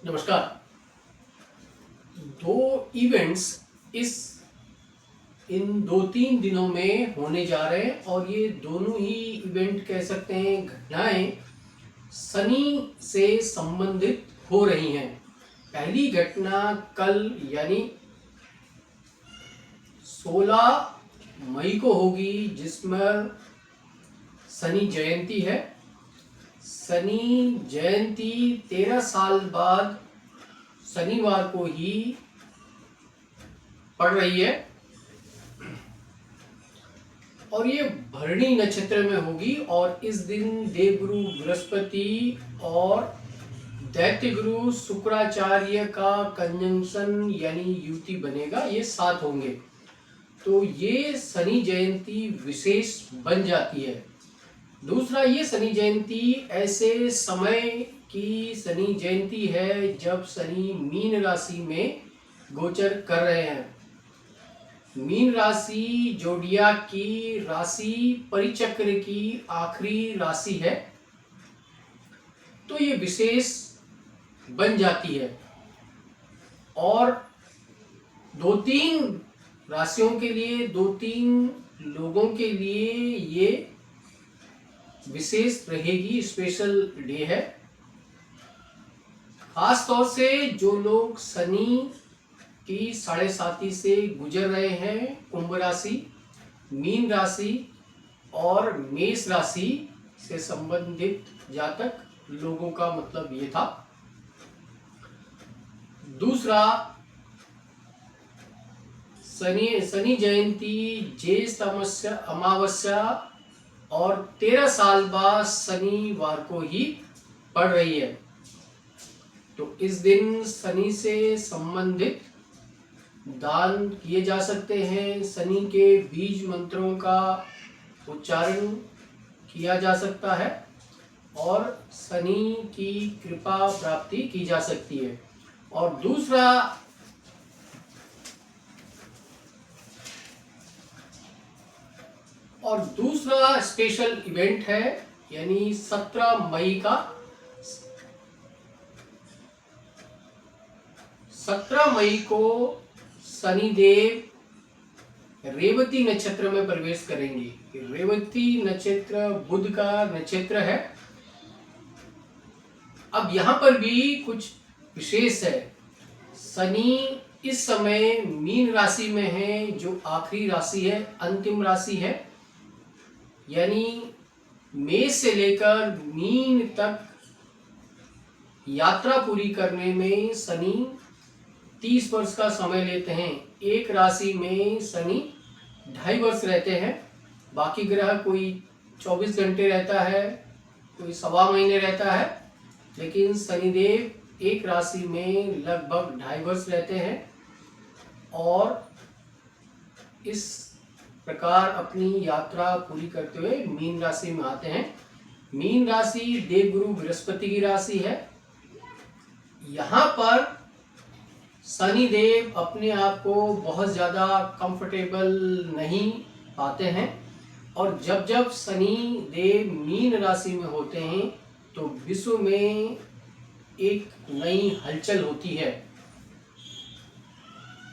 नमस्कार। दो इवेंट्स इस इन 2-3 दिनों में होने जा रहे हैं और ये दोनों ही इवेंट कह सकते हैं घटनाएं शनि से संबंधित हो रही हैं। पहली घटना कल यानी 16 मई को होगी, जिसमें शनि जयंती है। शनि जयंती 13 साल बाद शनिवार को ही पड़ रही है और ये भरणी नक्षत्र में होगी। और इस दिन देवगुरु बृहस्पति और दैत्य गुरु शुक्राचार्य का कंजंक्शन यानी युति बनेगा, ये साथ होंगे, तो ये शनि जयंती विशेष बन जाती है। दूसरा, ये शनि जयंती ऐसे समय की शनि जयंती है जब शनि मीन राशि में गोचर कर रहे हैं। मीन राशि जोडियाक की राशि परिचक्र की आखिरी राशि है, तो ये विशेष बन जाती है। और 2-3 राशियों के लिए, 2-3 लोगों के लिए ये विशेष रहेगी, स्पेशल डे है। खास तौर से जो लोग शनि की 7.5 से गुजर रहे हैं, कुंभ राशि, मीन राशि और मेष राशि से संबंधित जातक लोगों का मतलब ये था। दूसरा, शनि जयंती ज्येष्ठ अमावस्या और 13 साल बाद शनिवार को ही पड़ रही है, तो इस दिन शनि से संबंधित दान किए जा सकते हैं। शनि के बीज मंत्रों का उच्चारण किया जा सकता है और शनि की कृपा प्राप्ति की जा सकती है। और दूसरा स्पेशल इवेंट है, यानी 17 मई का। 17 मई को शनिदेव रेवती नक्षत्र में प्रवेश करेंगे। रेवती नक्षत्र बुध का नक्षत्र है। अब यहाँ पर भी कुछ विशेष है। शनि इस समय मीन राशि में है, जो आखिरी राशि है, अंतिम राशि है, यानी मेष से लेकर मीन तक यात्रा पूरी करने में शनि 30 वर्ष का समय लेते हैं। एक राशि में शनि 2.5 वर्ष रहते हैं। बाकी ग्रह कोई 24 घंटे रहता है, कोई 1.25 महीने रहता है, लेकिन शनिदेव एक राशि में लगभग 2.5 वर्ष रहते हैं और इस प्रकार अपनी यात्रा पूरी करते हुए मीन राशि में आते हैं। मीन राशि देवगुरु बृहस्पति की राशि है। यहाँ पर शनिदेव अपने आप को बहुत ज़्यादा कंफर्टेबल नहीं पाते हैं और जब जब शनि देव मीन राशि में होते हैं तो विश्व में एक नई हलचल होती है,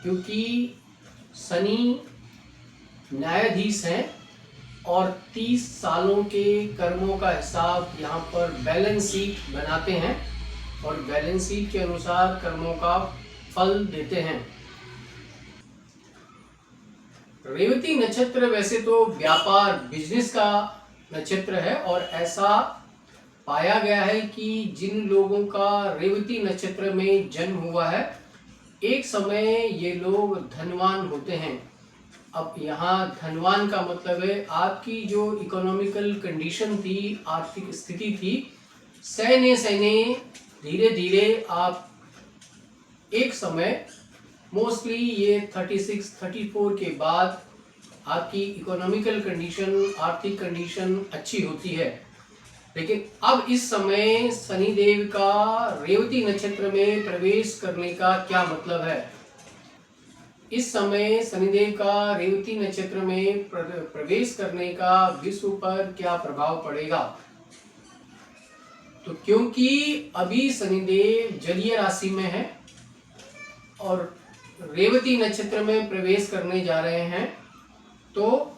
क्योंकि शनि न्यायाधीश हैं और 30 सालों के कर्मों का हिसाब यहाँ पर बैलेंस शीट बनाते हैं और बैलेंस शीट के अनुसार कर्मों का फल देते हैं। रेवती नक्षत्र वैसे तो व्यापार बिजनेस का नक्षत्र है और ऐसा पाया गया है कि जिन लोगों का रेवती नक्षत्र में जन्म हुआ है, एक समय ये लोग धनवान होते हैं। अब यहाँ धनवान का मतलब है आपकी जो इकोनॉमिकल कंडीशन थी, आर्थिक स्थिति थी, सहने धीरे धीरे आप एक समय, मोस्टली ये 36-34 के बाद आपकी इकोनॉमिकल कंडीशन, आर्थिक कंडीशन अच्छी होती है। लेकिन अब इस समय शनिदेव का रेवती नक्षत्र में प्रवेश करने का क्या मतलब है? इस समय शनिदेव का रेवती नक्षत्र में प्रवेश करने का विश्व पर क्या प्रभाव पड़ेगा? तो क्योंकि अभी शनिदेव जलीय राशि में है और रेवती नक्षत्र में प्रवेश करने जा रहे हैं, तो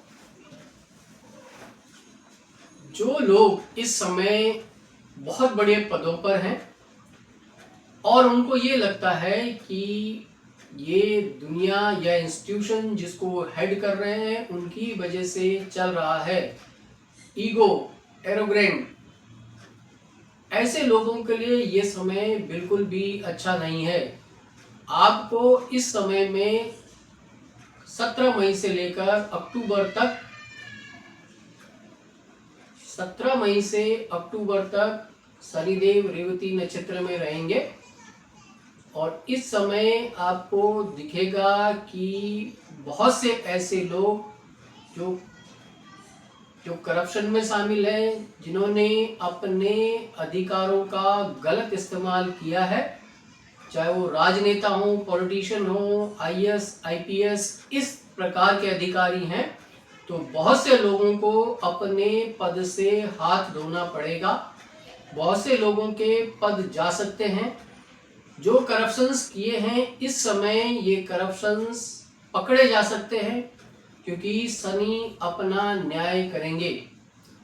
जो लोग इस समय बहुत बड़े पदों पर हैं और उनको ये लगता है कि ये दुनिया या इंस्टीट्यूशन जिसको हेड कर रहे हैं उनकी वजह से चल रहा है, ईगो, एरोग्रेंट, ऐसे लोगों के लिए ये समय बिल्कुल भी अच्छा नहीं है। आपको इस समय में 17 मई से लेकर अक्टूबर तक 17 मई से अक्टूबर तक शनिदेव रेवती नक्षत्र में रहेंगे और इस समय आपको दिखेगा कि बहुत से ऐसे लोग जो करप्शन में शामिल हैं, जिन्होंने अपने अधिकारों का गलत इस्तेमाल किया है, चाहे वो राजनेता हो, पॉलिटिशियन हो, आईएएस, आईपीएस, इस प्रकार के अधिकारी हैं, तो बहुत से लोगों को अपने पद से हाथ धोना पड़ेगा। बहुत से लोगों के पद जा सकते हैं। जो करप्शंस किए हैं इस समय ये करप्शंस पकड़े जा सकते हैं, क्योंकि शनि अपना न्याय करेंगे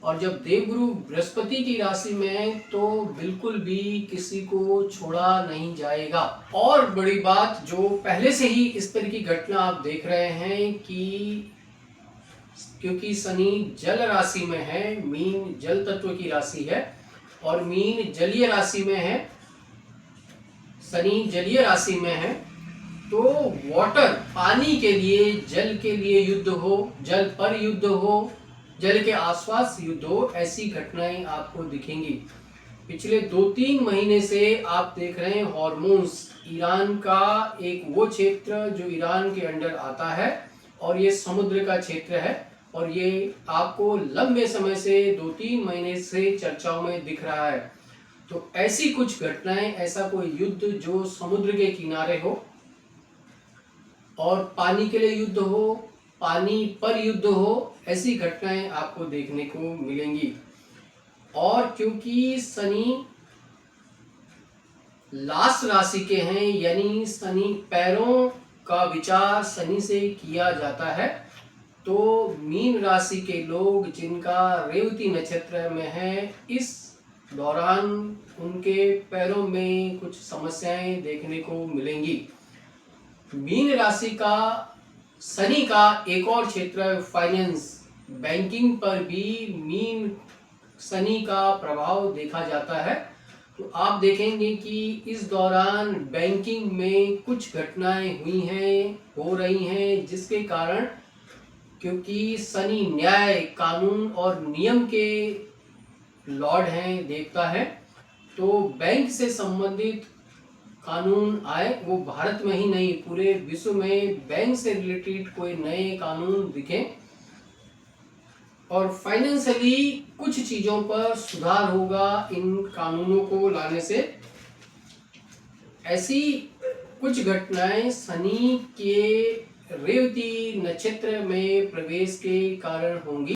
और जब देवगुरु बृहस्पति की राशि में है तो बिल्कुल भी किसी को छोड़ा नहीं जाएगा। और बड़ी बात, जो पहले से ही इस तरह की घटना आप देख रहे हैं कि क्योंकि शनि जल राशि में है, मीन जल तत्व की राशि है और मीन जलीय राशि में है, शनि जलीय राशि में है, तो वाटर, पानी के लिए, जल के लिए युद्ध हो, जल पर युद्ध हो, जल के आसपास युद्ध हो, ऐसी घटनाएं आपको दिखेंगी। पिछले 2-3 महीने से आप देख रहे हैं हॉर्मोन्स, ईरान का एक वो क्षेत्र जो ईरान के अंडर आता है और ये समुद्र का क्षेत्र है और ये आपको लंबे समय से 2-3 महीने से चर्चाओं में दिख रहा है। तो ऐसी कुछ घटनाएं, ऐसा कोई युद्ध जो समुद्र के किनारे हो और पानी के लिए युद्ध हो, पानी पर युद्ध हो, ऐसी घटनाएं आपको देखने को मिलेंगी। और क्योंकि शनि लास्ट राशि के हैं, यानी शनि पैरों का विचार शनि से किया जाता है, तो मीन राशि के लोग जिनका रेवती नक्षत्र में है, इस दौरान उनके पैरों में कुछ समस्याएं देखने को मिलेंगी। मीन राशि का शनि का एक और क्षेत्र फाइनेंस, बैंकिंग पर भी मीन शनि का प्रभाव देखा जाता है। तो आप देखेंगे कि इस दौरान बैंकिंग में कुछ घटनाएं हुई हैं, हो रही हैं, जिसके कारण, क्योंकि शनि न्याय, कानून और नियम के लॉर्ड हैं, देवता है, तो बैंक से संबंधित कानून आए, वो भारत में ही नहीं पूरे विश्व में बैंक से रिलेटेड कोई नए कानून दिखे और फाइनेंशियली कुछ चीजों पर सुधार होगा इन कानूनों को लाने से। ऐसी कुछ घटनाएं शनि के रेवती नक्षत्र में प्रवेश के कारण होंगी।